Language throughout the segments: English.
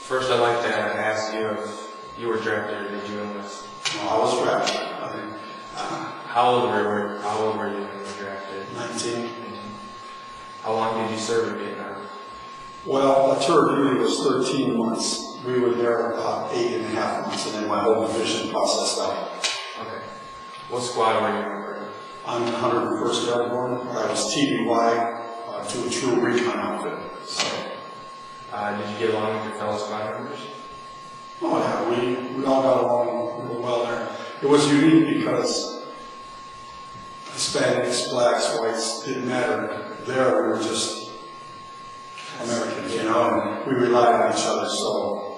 First, I'd like to ask you if you were drafted or did you enlist? No, I was drafted. How old were you when you were drafted? 19. How long did you serve in Vietnam? Well, a tour of duty was 13 months. We were there about 8.5 months, and then my whole division processed out. Okay. What squad were you in? I'm 101st Airborne. I was TDY to a true recon outfit. So, did you get along with your fellow squad members? oh yeah, we all got along real well there. It was unique because Hispanics, blacks, whites, didn't matter. There we were just Americans, you know, and we relied on each other, so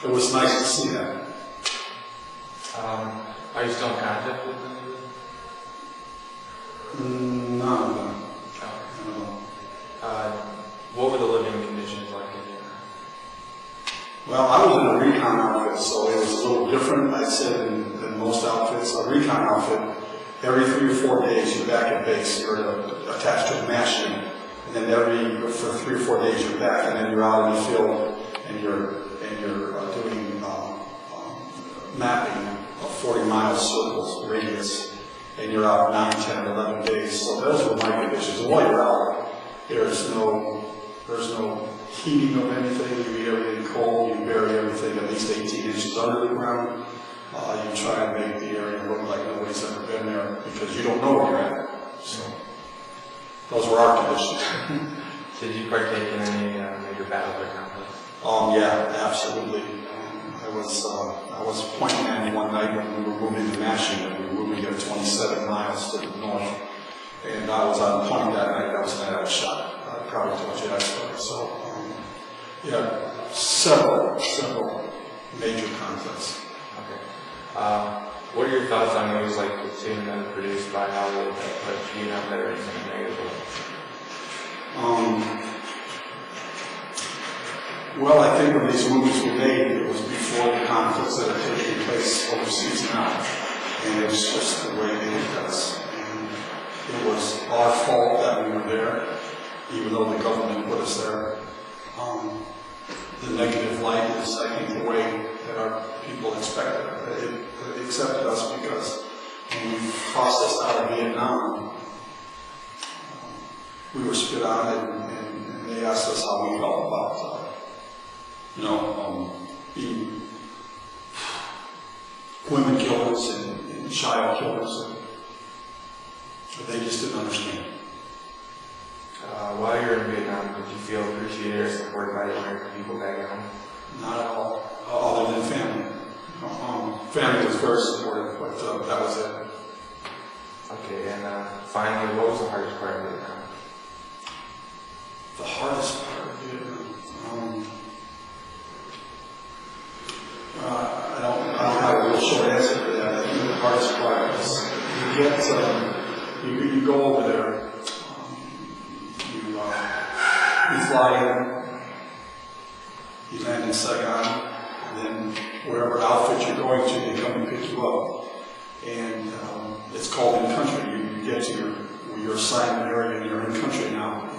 it was nice to see that. Are you still in contact with them? None of them. What were the living conditions like in Vietnam? Well, I was in a recon outfit, so it was a little different, I'd say, than most outfits. A recon outfit, every 3 or 4 days you're back at base. You're attached to a mash unit. And then for 3 or 4 days you're back, and then you're out in the field and you're doing mapping of 40-mile circles, radius, and you're out 9, 10, 11 days. So those were my conditions. And while you're out, there's no heating of anything. You eat everything cold. You bury everything at least 18 inches under the ground. You try and make the area look like nobody's ever been there because you don't know where you're at. So those were our conditions. Did you partake in any major battles or conflicts? Yeah, absolutely. I was point man one night when we were moving the mash unit. We were moving it 27 miles to the north. And I was on point that night. I was in that shot. I probably told you that story. So, yeah, several major conflicts. Okay. What are your thoughts on movies like Platoon that are produced by Hollywood that put Vietnam veterans in a negative way? Well, I think when these movies were made, it was before the conflicts that are taking place overseas now. And it was just the way they did us. And it was our fault that we were there, even though the government put us there. The negative light is, I think, the way that our people expected it. They accepted us because when we processed out of Vietnam, we were spit on and they asked us how we felt about being women killers and child killers. But they just didn't understand. While you were in Vietnam, did you feel appreciated or supported by the American people back home? Not at all, other than family. Family was very supportive, but that was it. Okay, and finally, what was the hardest part of Vietnam? The hardest part of Vietnam? I don't have a real short answer for that. I think the hardest part is you go over there, you fly in, you land in Saigon, and then wherever outfit you're going to, they come and pick you up. And it's called in country. You get to your assignment area and you're in country now.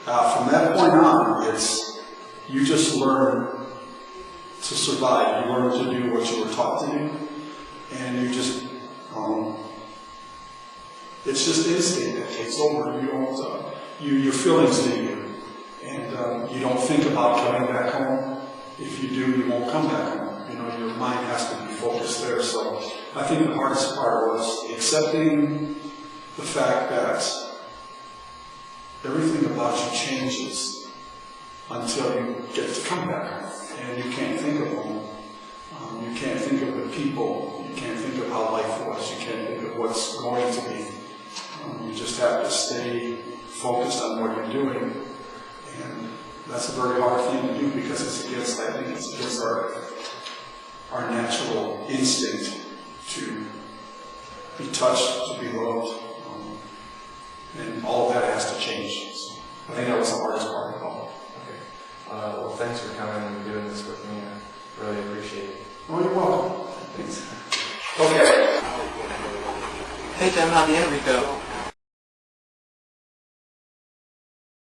From that point on, you just learn to survive. You learn to do what you were taught to do, and you just it's just instinct that takes over. You don't your feelings lead you, and you don't think about coming back home. If you do, you won't come back home. Your mind has to be focused there. So I think the hardest part was accepting the fact that everything about you changes until you get to come back home. And you can't think of home. You can't think of the people. You can't think of how life was. You can't think of what's going to be. You just have to stay focused on what you're doing. And that's a very hard thing to do because it's against our natural instinct to be touched, to be loved. And all of that has to change. So I think that was the hardest part of it all. Okay. Well, thanks for coming and doing this with me. I really appreciate it. Oh, you're welcome. Thanks. Okay. Hey, Tim, how'd the interview go?